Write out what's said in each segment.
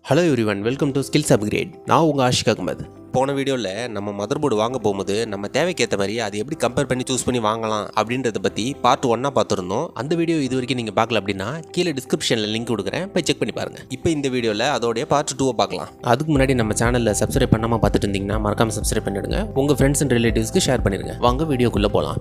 Hello everyone, welcome to skills upgrade. நான் உங்கள் ஆஷிக் அகமது. போன வீடியோவில் நம்ம மதர் போர்டு வாங்க போகும்போது நம்ம தேவைக்கேற்ற மாதிரி அது எப்படி கம்பேர் பண்ணி சூஸ் பண்ணி வாங்கலாம் அப்படின்றத பற்றி பார்ட் 1 பார்த்துருந்தோம். அந்த வீடியோ இது வரைக்கும் நீங்கள் பார்க்கல அப்படின்னா கீழே டிஸ்கிரிப்ஷனில் லிங்க் கொடுக்குறேன், போய் செக் பண்ணி பாருங்கள். இப்போ இந்த வீடியோவில் அதோடைய பார்ட் 2 பார்க்கலாம். அதுக்கு முன்னாடி நம்ம சேனலில் சப்ஸ்கிரைப் பண்ணாமல் பார்த்துட்டு இருந்தீங்கன்னா மறக்காமல் சப்ஸ்கிரைப் பண்ணிடுங்க. உங்கள் ஃப்ரெண்ட்ஸ் அண்ட் ரிலேட்டிவ்ஸ்க்கு ஷேர் பண்ணிடுங்க. வாங்க வீடியோக்குள்ளே போகலாம்.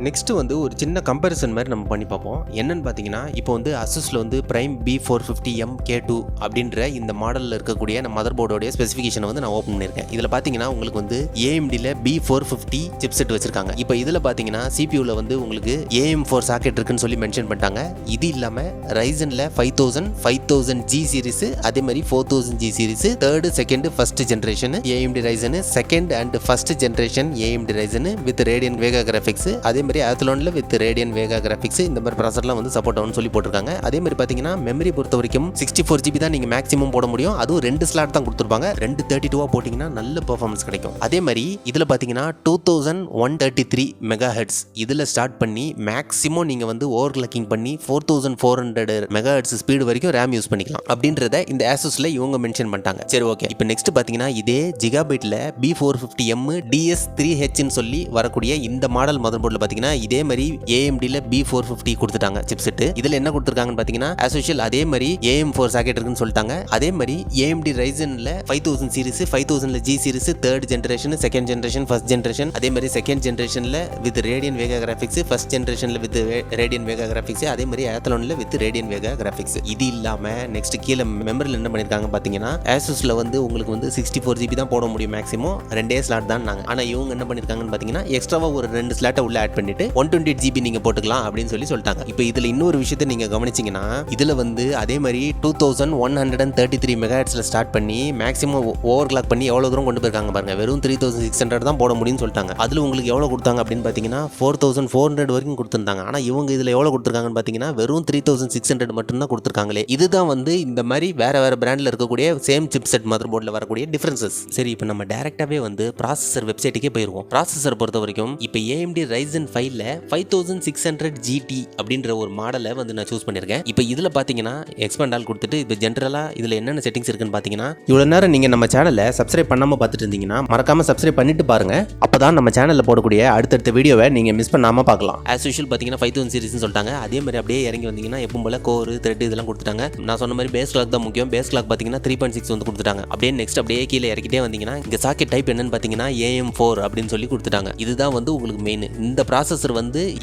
நெக்ஸ்ட் ஒரு சின்ன கம்பேரிசன் மாதிரி நம்ம பண்ணி பார்ப்போம். என்னன்னு பார்த்தீங்கன்னா, இப்போ அசூஸில் பிரைம் B450M K2 அப்படின்ற இந்த மாடலில் இருக்கக்கூடிய நம்ம மதர் போர்டோடைய ஸ்பெசிஃபிகேஷனை நான் ஓப்பன் பண்ணியிருக்கேன். இதில் பார்த்தீங்கன்னா உங்களுக்கு AMDல B450 சிப்செட் வச்சிருக்காங்க. இப்போ இதில் பார்த்தீங்கன்னா CPUவில் உங்களுக்கு AM4 சாக்கெட் இருக்குன்னு சொல்லி மென்ஷன் பண்ணிட்டாங்க. இது இல்லாமல் ரைசனில் 5000G சீரிஸ், அதே மாதிரி 4000G series, third second first generation AMD Ryzen, second and first generation AMD Ryzen with Radeon Vega graphics, அதே மாதிரி ஆத்லோனில் வித் ரேடியன் வேகா கிராஃபிக்ஸ், இந்த மாதிரி ப்ராசர்லாம் சப்போர்ட் ஆகும்னு சொல்லி போட்டிருக்காங்க. அதே மாதிரி பார்த்தீங்கன்னா மெமரி பொறுத்த வரைக்கும் 64GB தான் நீங்கள் மேக்ஸிமம் போட முடியும். அதுவும் 2 ஸ்லாட் தான் கொடுத்துருப்பாங்க. 232 போட்டிங்கன்னா நல்ல பெர்ஃபார்மன்ஸ் கிடைக்கும். அதே மாதிரி இதில் பார்த்தீங்கன்னா 2133 MHz இதில் ஸ்டார்ட் பண்ணி மேக்ஸிமம் நீங்கள் ஓவர் கிளாக்கிங் பண்ணி 4400 MHz ஸ்பீடு வரைக்கும் ரேம் யூஸ் பண்ணிக்கலாம் அப்படின்றத இந்த ஆசூஸில் இவங்க மென்ஷன் பண்ணிட்டாங்க. சரி, ஓகே. இப்போ நெக்ஸ்ட் பார்த்தீங்கன்னா இதே ஜிகாபைட்டில் B450M DS3Hன்னு சொல்லி வரக்கூடிய இந்த மாடல் மதர் போர்டில் பார்த்தீங்கன்னா இதே மாதிரி AMDல B450 கொடுத்துட்டாங்க சிப்செட். இதுல என்ன கொடுத்துருக்காங்கன்னு பார்த்தீங்கன்னா as usual அதே மாதிரி AM4 சாக்கெட் இருக்குன்னு சொல்லிட்டாங்க. அதே மாதிரி AMD ரைசன்ல 5000 சீரிஸ், 5000ல G series, third generation, second generation, first generation, அதே மாதிரி செகண்ட் ஜென்ரேஷன்ல with Radeon Vega graphics, first ஜென்ரேஷன்ல வித் ரேடியன் வேகா கிராஃபிக்ஸ், அதே மாதிரி ஆத்லோன்ல வித் ரேடியன் வேகா கிராஃபிக்ஸ். இது இல்லாம நெக்ஸ்ட் கீழே மெமரியில் என்ன பண்ணிருக்காங்க பார்த்தீங்கன்னா, ஆசூஸ்ல உங்களுக்கு 64GB தான் போட முடியும் மேக்ஸிமம், 2 ஸ்லாட் தான். ஆனா இவங்க என்ன பண்ணிருக்காங்கன்னு பார்த்தீங்கன்னா எக்ஸ்ட்ராவா ஒரு 2 ஸ்லாட்டை உள்ள ஆட் பண்ணிட்டு 128GB நீங்க போட்டுக்கலாம் அப்படின்னு சொல்லிட்டாங்க. இப்போ இதுல இன்னொரு விஷயத்தை நீங்க கவனிச்சீங்கன்னா, இதுல அதே மாதிரி 2133 MHzல ஸ்டார்ட் பண்ணி மேக்ஸிமம் ஓவர் கிளாக் பண்ணி எவ்வளவு தூரம் கொண்டு போயிருக்காங்க பாருங்க. வெறும் 3600 தான் போட முடியும்னு சொல்லிட்டாங்க. அதுல உங்களுக்கு எவ்வளவு கொடுத்தாங்க அப்படின்னு பாத்தீங்கன்னா 4400 வரைக்கும் கொடுத்திருந்தாங்க. ஆனா இவங்க இதுல எவ்வளவு கொடுத்திருக்காங்கன்னு பாத்தீங்கன்னா வெறும் 3600 மட்டும் தான் கொடுத்திருக்காங்களே. இதுதான் இந்த மாதிரி வேற பிராண்ட்ல இருக்கக்கூடிய சேம் சிப்செட் மதர் போர்ட்ல வரக்கூடிய டிஃபரன்சஸ். சரி, இப்போ நம்ம டைரக்டாவே ப்ராசஸர் வெப்சைட்டுக்கே போயிருவோம். ப்ராசஸர் பொறுத்த வரைக்கும் இப்போ AMD Ryzen 5ல 5600 GT அப்படின்ற ஒரு மாடலை நான் சூஸ் பண்ணியிருக்கேன். இப்போ இதில் பார்த்தீங்கன்னா எக்ஸ்பேண்ட் ஆல் கொடுத்துட்டு இப்போ ஜென்ரலாக இதில் என்னென்ன செட்டிங்ஸ் இருக்குன்னு பார்த்தீங்கன்னா, இவ்வளோ நேரம் நீங்கள் நம்ம சேனலை சப்ஸ்கிரைப் பண்ணாமல் பார்த்துட்டு இருந்தீங்கன்னா மறக்காமல் சப்ஸ்கிரைப் பண்ணிட்டு பாருங்க. அப்போ தான் நம்ம சேனலில் போடக்கூடிய அடுத்தடுத்த வீடியோவை நீங்கள் மிஸ் பண்ணாமல் பார்க்கலாம். ஆஸ் யூஷுவல் பார்த்தீங்கன்னா 5000 சீரிஸ்னு சொல்லிட்டாங்க. அதே மாதிரி அப்படியே இறங்கி வந்தீங்கன்னா எப்பவும் போல கோர், த்ரெட் இதெல்லாம் கொடுத்துட்டாங்க. நான் சொன்ன மாதிரி பேஸ் கிளாக் தான் முக்கியம். பேஸ் கிளாக் பார்த்தீங்கன்னா 3.6 கொடுத்துட்டாங்க. அப்படியே நெக்ஸ்ட் அப்படியே கீழே இறக்கிட்டே வந்தீங்கன்னா இங்கே சாக்கெட் டைப் என்னன்னு பார்த்தீங்கன்னா AM4 அப்படின்னு சொல்லி கொடுத்துட்டாங்க. இதுதான் உங்களுக்கு மெயின். இந்த ப்ராசஸர்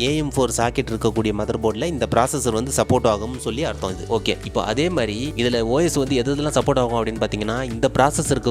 AM4 சாக்கெட் இருக்கக்கூடிய மதர் போர்டில் இந்த ப்ராசஸர் சப்போர்ட் ஆகும்னு சொல்லி அர்த்தம் இது. ஓகே, இப்போ அதே மாதிரி இதில் OS எதெல்லாம் சப்போர்ட் ஆகும் அப்படின்னு பார்த்தீங்கன்னா, இந்த ப்ராசஸருக்கு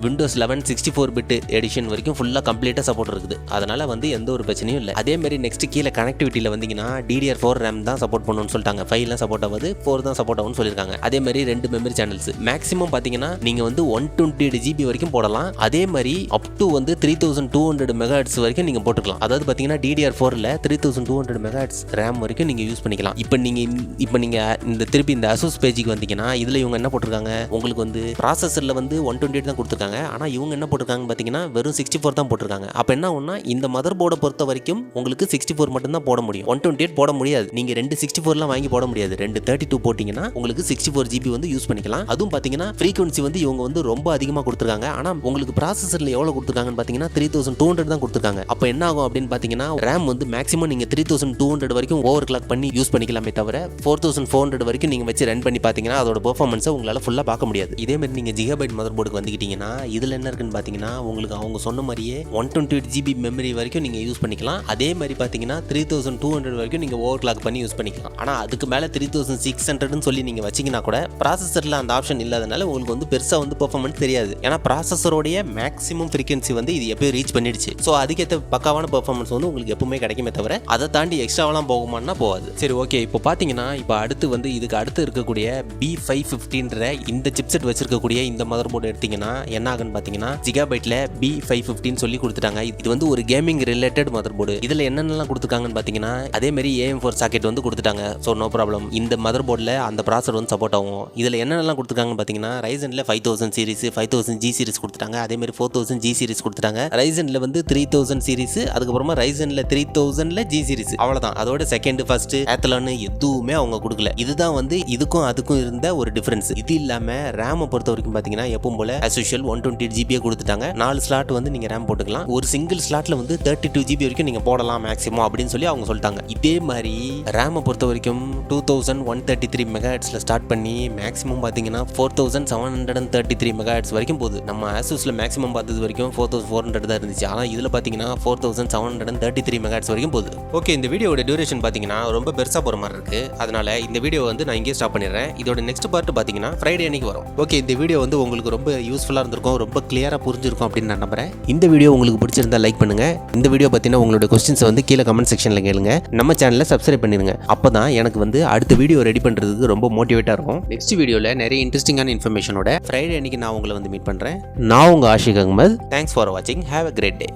Windows 11 64-பிட் எடிஷன் வரைக்கும் ஃபுல்லாக கம்ப்ளீட்டாக சப்போர்ட் இருக்குது. அதனால எந்த ஒரு பிரச்சனையும் இல்லை. அதே மாதிரி நெக்ஸ்ட் கீழே கனெக்டிவிட்டியில் வந்தீங்கன்னா DDR4 RAM தான் சப்போர்ட் பண்ணணும்னு சொல்லிட்டாங்க. 5 சப்போர்ட் ஆகுது, 4 தான் சப்போர்ட் ஆகும்னு சொல்லியிருக்காங்க. அதே மாதிரி 2 மெமரி சேனல்ஸ் மேக்ஸிமம் பார்த்தீங்கன்னா நீங்கள் 128GB வரைக்கும் போடலாம். அதே மாதிரி அப் டு 3200 MHz வரைக்கும் நீங்கள் போட்டுக்கலாம். அதாவது பார்த்தீங்கன்னா DDR4ல 3200 MHz RAM வரைக்கும் நீங்க யூஸ் பண்ணிக்கலாம். இப்போ நீங்க இந்த திருப்பி இந்த அசூஸ் பேஜுக்கு வந்தீங்கன்னா இதுல இவங்க என்ன போட்டிருக்காங்க, உங்களுக்கு ப்ராசஸர்ல 128 தான் கொடுத்துருக்காங்க. ஆனா இவங்க என்ன போட்டிருக்காங்க பாத்தீங்கன்னா வெறும் 64 தான் போட்டிருக்காங்க. அப்ப என்ன ஆகும்னா இந்த மதர் போர்டை பொறுத்த வரைக்கும் உங்களுக்கு 64 மட்டும் தான் போட முடியும், 128 போட முடியாது. நீங்க 2 64லாம் வாங்கி போட முடியாது. 2 32 போட்டீங்கன்னா உங்களுக்கு 64GB யூஸ் பண்ணிக்கலாம். அதுவும் பாத்தீங்கன்னா ஃப்ரீக்வன்சி இவங்க ரொம்ப அதிகமா கொடுத்துருக்காங்க. ஆனா உங்களுக்கு ப்ராசஸர்ல எவ்வளவு கொடுத்துருக்காங்கன்னு பாத்தீங்கன்னா 3200 தான் கொடுத்துருக்காங்க. அப்ப என்ன ஆகும் அப்படின்னு பாத்தீங்கன்னா RAM மேக்ஸிமம் நீங்க 3200 வரைக்கும் ஓவர் கிளாக் பண்ணி யூஸ் பண்ணிக்கலாமே தவிர 4400 வரைக்கும் நீங்க வச்சு ரன் பண்ணி பாத்தீங்கன்னா அதோட பெர்ஃபார்மன்ஸை உங்களால ஃபுல்லா பார்க்க முடியாது. இதே மாதிரி நீங்க ஜிகாபைட் மதர் போர்டுக்கு வந்துக்கிட்டீங்கன்னா இதுல என்ன இருக்குன்னு பாத்தீங்கன்னா உங்களுக்கு அவங்க சொன்ன மாதிரியே 128GB மெமரி வரைக்கும் நீங்க யூஸ் பண்ணிக்கலாம். அதே மாதிரி பாத்தீங்கன்னா 3200 வரைக்கும் நீங்க ஓவர் கிளாக் பண்ணி யூஸ் பண்ணிக்கலாம். ஆனா அதுக்கு மேல 3600 சொல்லி நீங்க வச்சீங்கன்னா கூட ப்ராசஸர்ல அந்த ஆப்ஷன் இல்லாதனால உங்களுக்கு பெருசா பெர்ஃபார்மன்ஸ் தெரியாது. ஏன்னா ப்ராசஸரோடைய மேக்ஸிமம் ஃப்ரீக்வன்சி இது எப்பயும் ரீச் பண்ணிடுச்சு. ஸோ அதுக்கேற்ற பக்காவான பெர்ஃபார்மன்ஸ் உங்களுக்கு எப்பவுமே கிடைக்குமே தவிர அதை தாண்டி எக்ஸ்ட்ராவெல்லாம் போகுமான்னா போகாது. சரி, ஓகே. இப்போ பார்த்தீங்கன்னா இப்போ அடுத்து இதுக்கு அடுத்து இருக்கக்கூடிய B550ன்ற இந்த சிப்செட் வச்சிருக்கக்கூடிய இந்த மதர் போர்டு எடுத்தீங்கன்னா என்ன ஆகுன்னு பார்த்தீங்கன்னா ஜிகாபைட்ல B550 சொல்லி கொடுத்துட்டாங்க. இது ஒரு கேமிங் ரிலேட்டட் மதர் போர்டு. இதில் என்னென்னலாம் கொடுத்துருக்காங்கன்னு பார்த்தீங்கன்னா அதே மாதிரி AM4 சாக்கெட் கொடுத்துட்டாங்க. So no problem. இந்த மதர் போர்டில் அந்த ப்ராசர் சப்போர்ட் ஆகும். இதில் என்னென்னலாம் கொடுத்துருக்காங்கன்னு பார்த்தீங்கன்னா ரைசனில் 5000 சீரிஸ், 5000G சீரிஸ் கொடுத்துட்டாங்க. அதே மாதிரி 4000G சீரிஸ் கொடுத்துட்டாங்க. ரைசனில் 3000 சீரிஸ், அதுக்கப்புறமா ரைசனில் 3 3000ல ஜி சீரிஸ் அவ்வளவுதான். அதோட செகண்ட் ஃபர்ஸ்ட் ஏத்தலான்னு எதுவுமே அவங்க கொடுக்கல. இதுதான் வந்து இதுக்கும் அதுக்கும் இருந்த ஒரு டிஃபரன்ஸ். இது இல்லாம ரேம் பொறுத்த வரைக்கும் பாத்தீங்கன்னா எப்பவும் போல as usual 128 GB கொடுத்துட்டாங்க. 4 ஸ்லாட் வந்து நீங்க ரேம் போட்டுக்கலாம். ஒரு சிங்கிள் ஸ்லாட்ல வந்து 32 GB வரைக்கும் நீங்க போடலாம் மேக்ஸிமம் அப்படின்னு சொல்லி அவங்க சொல்லிட்டாங்க. இதே மாதிரி ரேம் பொறுத்த வரைக்கும் 2133 மெகாஹெர்ட்ஸ்ல ஸ்டார்ட் பண்ணி மேக்ஸிமம் பாத்தீங்கன்னா 4733 மெகாஹெர்ட்ஸ் வரைக்கும் போகுது. நம்ம ஆசூஸ்ல மேக்ஸிமம் பார்த்தது வரைக்கும் 4400 தான் இருந்துச்சு. ஆனா இதுல பாத்தீங்கன்னா 4733 மெகாஹெர்ட்ஸ் வரைக்கும் போகுது. ஓகே, இந்த வீடியோட டியூரேஷன் பாத்தீங்கன்னா ரொம்ப பெருசா போற மாதிரி இருக்கு. அதனால இந்த வீடியோ வந்து நான் இங்கே ஸ்டாப் பண்ணிடுறேன். இதோட நெக்ஸ்ட் பார்ட் பாத்தீங்கன்னா ஃப்ரைடே அன்னைக்கு வரும். ஓகே, இந்த வீடியோ வந்து உங்களுக்கு ரொம்ப யூஸ்ஃபுல்லா இருந்திருக்கும், ரொம்ப கிளியரா புரிஞ்சிருக்கும் அப்படின்னு நான் நம்புறேன். இந்த வீடியோ உங்களுக்கு பிடிச்சிருந்தா லைக் பண்ணுங்க. இந்த வீடியோ பத்தின உங்களோட கொஸ்டின்ஸ் வந்து கீழே கமெண்ட் செக்ஷன்ல கேளுங்க. நம்ம சேனலை சப்ஸ்கிரைப் பண்ணிருங்க. அப்பதான் எனக்கு வந்து அடுத்த வீடியோ ரெடி பண்றதுக்கு ரொம்ப மோட்டிவேட்டா இருக்கும். நெக்ஸ்ட் வீடியோல நிறைய இன்ட்ரெஸ்டிங்கான இன்ஃபர்மேஷனோட ஃப்ரைடே அன்னைக்கு நான் உங்களை வந்து மீட் பண்றேன். நான் உங்க ஆஷிக் அகமது. தேங்க்ஸ் ஃபார் வாட்சிங். Have a great day.